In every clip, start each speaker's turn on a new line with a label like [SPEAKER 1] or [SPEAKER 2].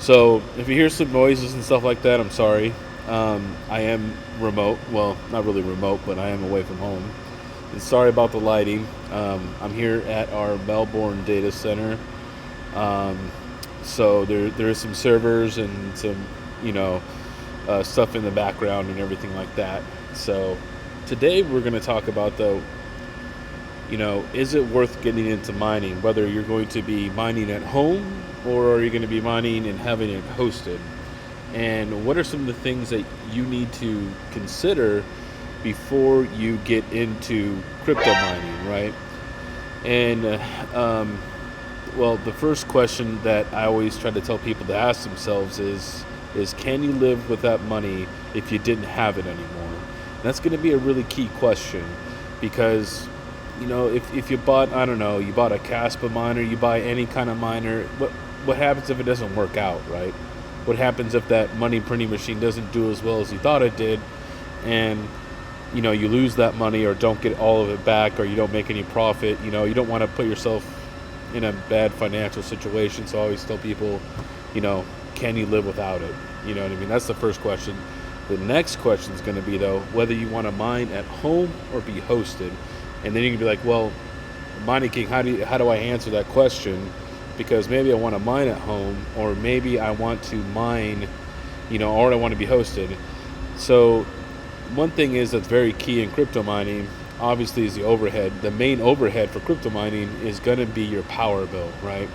[SPEAKER 1] So if you hear some noises and stuff like that, I'm sorry. I am remote. Well, not really remote, but I am away from home. And sorry about the lighting. I'm here at our Melbourne data center. Um, so there is some servers and some, you know, stuff in the background and everything like that. So today we're going to talk about is it worth getting into mining? Whether you're going to be mining at home or are you going to be mining and having it hosted? And what are some of the things that you need to consider before you get into crypto mining, right? And well, the first question that I always try to tell people to ask themselves is can you live with that money if you didn't have it anymore? And that's going to be a really key question because if you bought, I don't know, you bought a Caspa miner, you buy any kind of miner, what happens if it doesn't work out, right? What happens if that money printing machine doesn't do as well as you thought it did, and you lose that money or don't get all of it back, or you don't make any profit? You don't want to put yourself in a bad financial situation. So I always tell people, can you live without it? You know what I mean? That's the first question. The next question is going to be, though, whether you want to mine at home or be hosted. And then you can be like, well, Mining King, how do I answer that question? Because maybe I want to mine at home, or maybe I want to mine, or I want to be hosted. So one thing that's very key in crypto mining, obviously, is the overhead. The main overhead for crypto mining is going to be your power bill, right?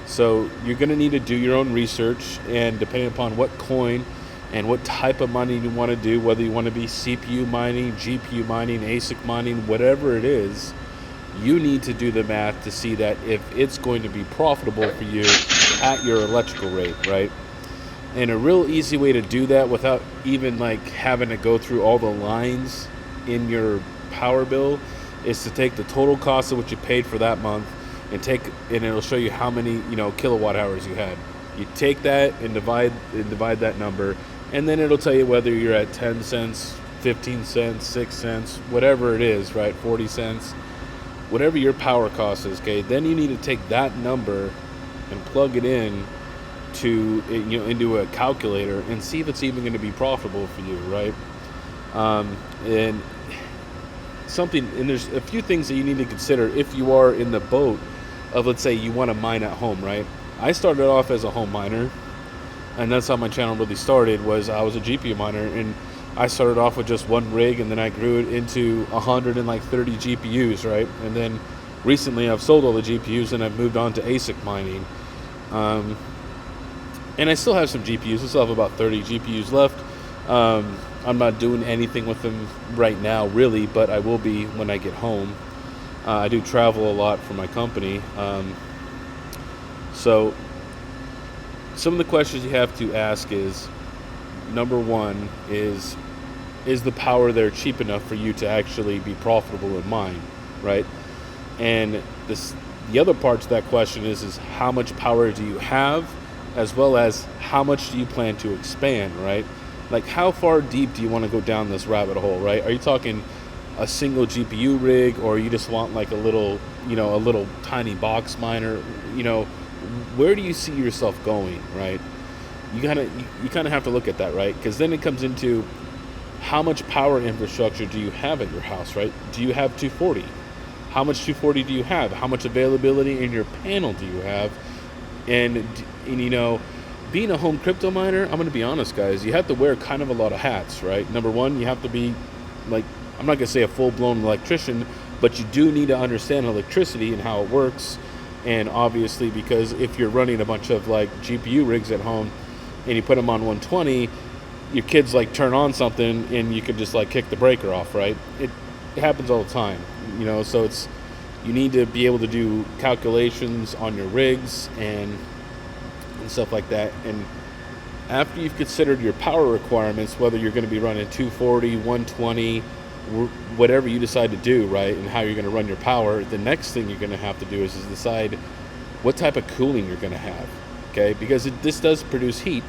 [SPEAKER 1] So you're going to need to do your own research, and depending upon what coin and what type of mining you want to do, whether you want to be CPU mining, GPU mining, ASIC mining, whatever it is, you need to do the math to see that if it's going to be profitable for you at your electrical rate, right? And a real easy way to do that without even having to go through all the lines in your power bill is to take the total cost of what you paid for that month and it'll show you how many kilowatt hours you had. You take that and divide that number, and then it'll tell you whether you're at 10 cents, 15 cents, 6 cents, whatever it is, right? 40 cents, whatever your power cost is, okay? Then you need to take that number and plug it in into a calculator and see if it's even going to be profitable for you, right? And there's a few things that you need to consider if you are in the boat of, let's say, you want to mine at home, right? I started off as a home miner, and that's how my channel really started. Was I was a GPU miner, and I started off with just one rig, and then I grew it into 130 GPUs, right? And then recently I've sold all the GPUs and I've moved on to ASIC mining. And I still have some GPUs. I still have about 30 GPUs left. I'm not doing anything with them right now, really, but I will be when I get home. I do travel a lot for my company. So some of the questions you have to ask is, number one is the power there cheap enough for you to actually be profitable in mine, right? And the other part to that question is how much power do you have, as well as how much do you plan to expand, right? Like, how far deep do you want to go down this rabbit hole, right? Are you talking a single GPU rig, or you just want a little tiny box miner? Where do you see yourself going, right? You kind of have to look at that, right? Because then it comes into how much power infrastructure do you have at your house, right? Do you have 240? How much 240 do you have? How much availability in your panel do you have? And being a home crypto miner, I'm going to be honest, guys, you have to wear kind of a lot of hats, right? Number one, you have to be I'm not going to say a full-blown electrician, but you do need to understand electricity and how it works. And obviously, because if you're running a bunch of GPU rigs at home and you put them on 120, your kids turn on something and you could just kick the breaker off, right? It happens all the time, so you need to be able to do calculations on your rigs and stuff like that. And after you've considered your power requirements, whether you're going to be running 240, 120, whatever you decide to do, right, and how you're going to run your power, the next thing you're going to have to do is decide what type of cooling you're going to have, okay? Because this does produce heat,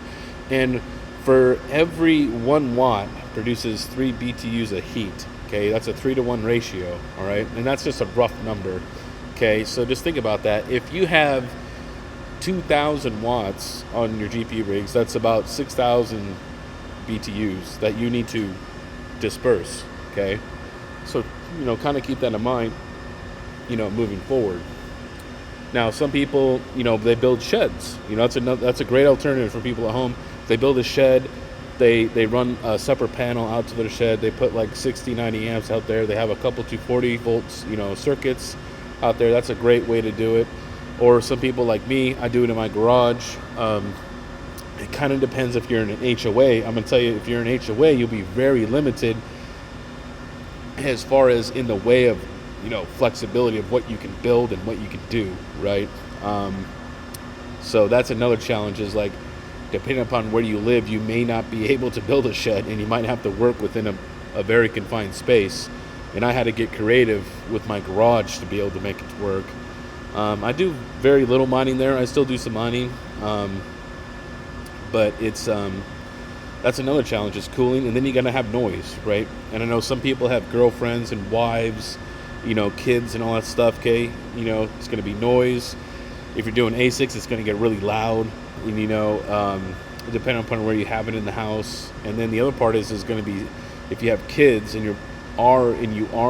[SPEAKER 1] and for every 1 watt produces 3 BTUs of heat, okay? That's a 3-to-1 ratio, all right? And that's just a rough number, okay? So just think about that. If you have 2,000 watts on your GPU rigs, that's about 6,000 BTUs that you need to disperse, okay? So, kind of keep that in mind, moving forward. Now, some people, they build sheds. That's a great alternative for people at home. They build a shed, they run a separate panel out to their shed, they put like 60, 90 amps out there, they have a couple 240 volts, circuits out there. That's a great way to do it. Or some people like me, I do it in my garage. It kind of depends if you're in an HOA. I'm going to tell you, if you're in an HOA, you'll be very limited as far as in the way of, flexibility of what you can build and what you can do, right? So that's another challenge, is like, depending upon where you live, you may not be able to build a shed, and you might have to work within a very confined space. And I had to get creative with my garage to be able to make it work. I do very little mining there. I still do some mining, but it's that's another challenge, is cooling, and then you're gonna have noise, right? And I know some people have girlfriends and wives, kids and all that stuff. Okay, it's gonna be noise. If you're doing ASICs, it's gonna get really loud, and depending upon where you have it in the house. And then the other part is gonna be, if you have kids and you are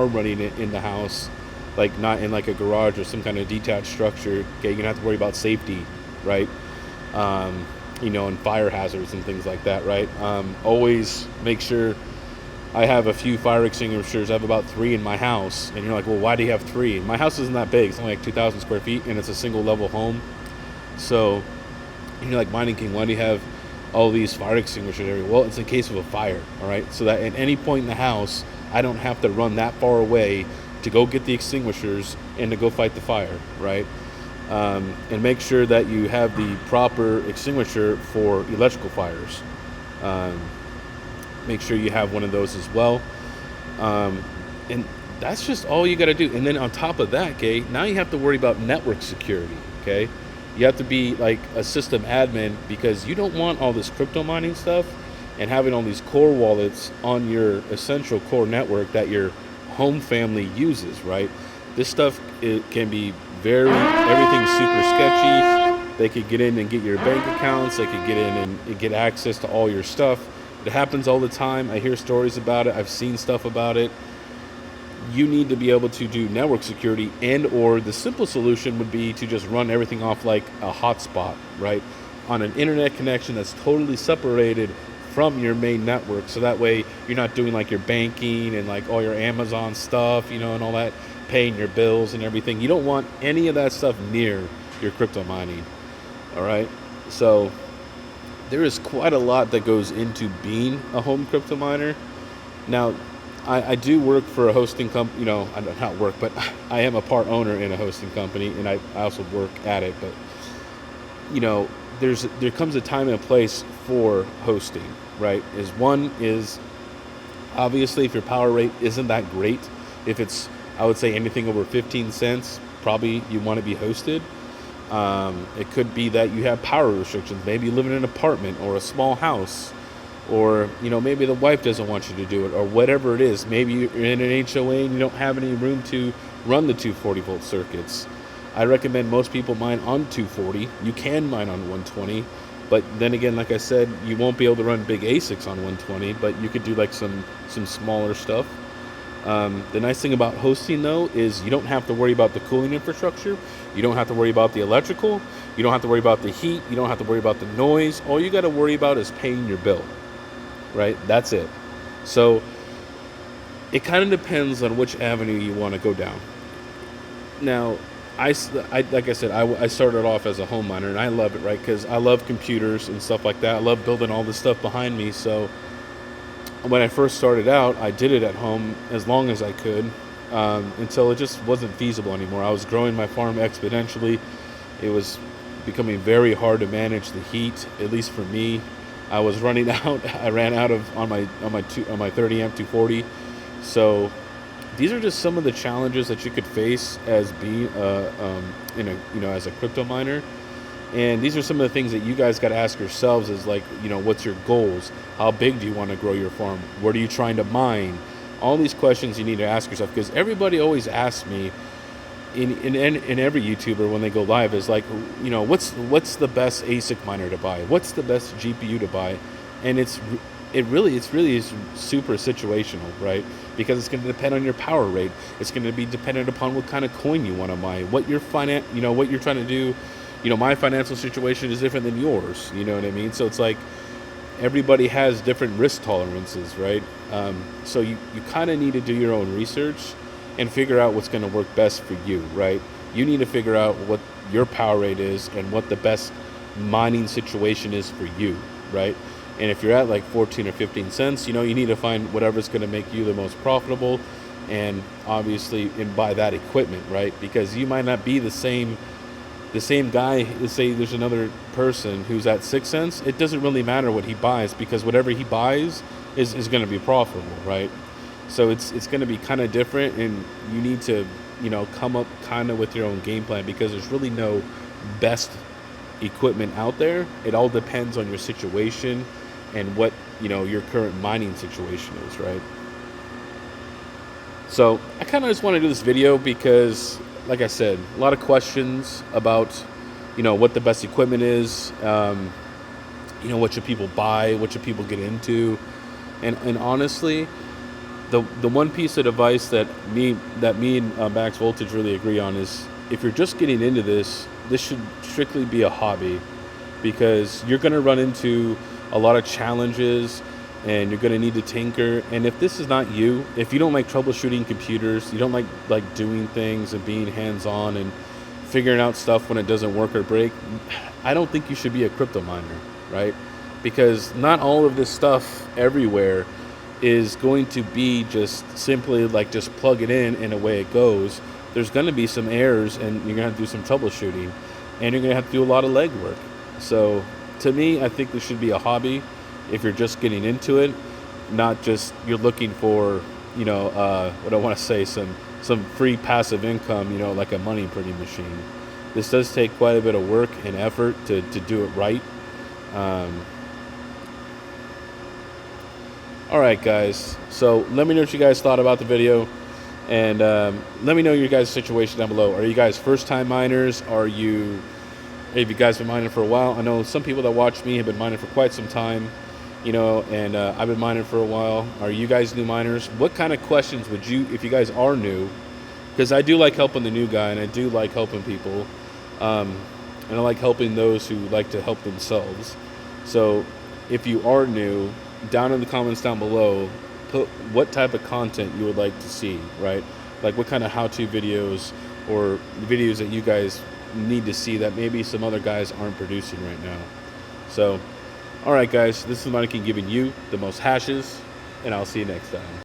[SPEAKER 1] running it in the house, like not in like a garage or some kind of detached structure, okay, you're gonna have to worry about safety, right? And fire hazards and things like that, right? Always make sure. I have a few fire extinguishers. I have about 3 in my house. And you're like, well, why do you have 3? My house isn't that big. It's only like 2,000 square feet, and it's a single level home. So you're like, Mining King, why do you have all these fire extinguishers everywhere? Well, it's in case of a fire, all right? So that at any point in the house, I don't have to run that far away to go get the extinguishers and to go fight the fire, right? And make sure that you have the proper extinguisher for electrical fires. Make sure you have one of those as well. And that's just all you got to do. And then on top of that, okay, now you have to worry about network security, okay? You have to be like a system admin, because you don't want all this crypto mining stuff and having all these core wallets on your essential core network that your home family uses, right? This stuff, it can be everything's super sketchy. They could get in and get your bank accounts. They could get in and get access to all your stuff. It happens all the time. I hear stories about it. I've seen stuff about it. You need to be able to do network security, or the simple solution would be to just run everything off like a hotspot, right? On an internet connection that's totally separated from your main network. So that way you're not doing like your banking and like all your Amazon stuff, and all that, paying your bills and everything. You don't want any of that stuff near your crypto mining. All right. So there is quite a lot that goes into being a home crypto miner. Now, I do work for a hosting company, I don't not work, but I am a part owner in a hosting company, and I also work at it. But, there comes a time and a place for hosting, right? One is obviously if your power rate isn't that great, if it's, I would say anything over 15 cents, probably you want to be hosted. It could be that you have power restrictions. Maybe you live in an apartment or a small house, or maybe the wife doesn't want you to do it, or whatever it is. Maybe you're in an HOA and you don't have any room to run the 240 volt circuits. I recommend most people mine on 240. You can mine on 120, but then again, like I said, you won't be able to run big ASICs on 120, but you could do like some smaller stuff. The nice thing about hosting, though, is you don't have to worry about the cooling infrastructure. You don't have to worry about the electrical. You don't have to worry about the heat. You don't have to worry about the noise. All you got to worry about is paying your bill, right? That's it. So it kind of depends on which avenue you want to go down. Now, I like I said, I started off as a home miner, and I love it, right? Because I love computers and stuff like that. I love building all this stuff behind me. So when I first started out, I did it at home as long as I could, until it just wasn't feasible anymore. I was growing my farm exponentially. It was becoming very hard to manage the heat, at least for me. I was running out. I ran out of on my 30 amp 240. So these are just some of the challenges that you could face as being as a crypto miner. And these are some of the things that you guys got to ask yourselves, is like, what's your goals? How big do you want to grow your farm? What are you trying to mine? All these questions you need to ask yourself, because everybody always asks me, in every YouTuber when they go live is like, what's the best ASIC miner to buy? What's the best GPU to buy? And it's really is super situational, right? Because it's going to depend on your power rate. It's going to be dependent upon what kind of coin you want to mine, what your what you're trying to do. My financial situation is different than yours. You know what I mean? So it's like everybody has different risk tolerances, right? So you kind of need to do your own research and figure out what's going to work best for you, right? You need to figure out what your power rate is and what the best mining situation is for you, right? And if you're at like 14 or 15 cents, you need to find whatever's going to make you the most profitable, and obviously buy that equipment, right? Because you might not be the same guy. Let's say there's another person who's at 6 cents. It doesn't really matter what he buys, because whatever he buys is going to be profitable, right? So it's going to be kind of different, and you need to come up kind of with your own game plan, because there's really no best equipment out there. It all depends on your situation and what your current mining situation is, right? So I kind of just want to do this video because, like I said, a lot of questions about what the best equipment is, what should people buy, what should people get into, and honestly, the one piece of advice that me and Max Voltage really agree on is, if you're just getting into this should strictly be a hobby, because you're going to run into a lot of challenges and you're going to need to tinker. And if this is not you, if you don't like troubleshooting computers, you don't like doing things and being hands-on and figuring out stuff when it doesn't work or break, I don't think you should be a crypto miner, right? Because not all of this stuff everywhere is going to be just simply like just plug it in and away it goes. There's going to be some errors, and you're going to have to do some troubleshooting, and you're going to have to do a lot of legwork. So to me, I think this should be a hobby if you're just getting into it, not just you're looking for, what I want to say, some free passive income, like a money printing machine. This does take quite a bit of work and effort to do it right. All right, guys. So let me know what you guys thought about the video, and let me know your guys' situation down below. Are you guys first-time miners? Have you guys been mining for a while? I know some people that watch me have been mining for quite some time, and I've been mining for a while. Are you guys new miners? What kind of questions would you, if you guys are new, because I do like helping the new guy, and I do like helping people, and I like helping those who like to help themselves. So if you are new, down in the comments down below, put what type of content you would like to see, right? Like what kind of how-to videos or videos that you guys need to see that maybe some other guys aren't producing right now. So, all right, guys, this is Monarchy giving you the most hashes, and I'll see you next time.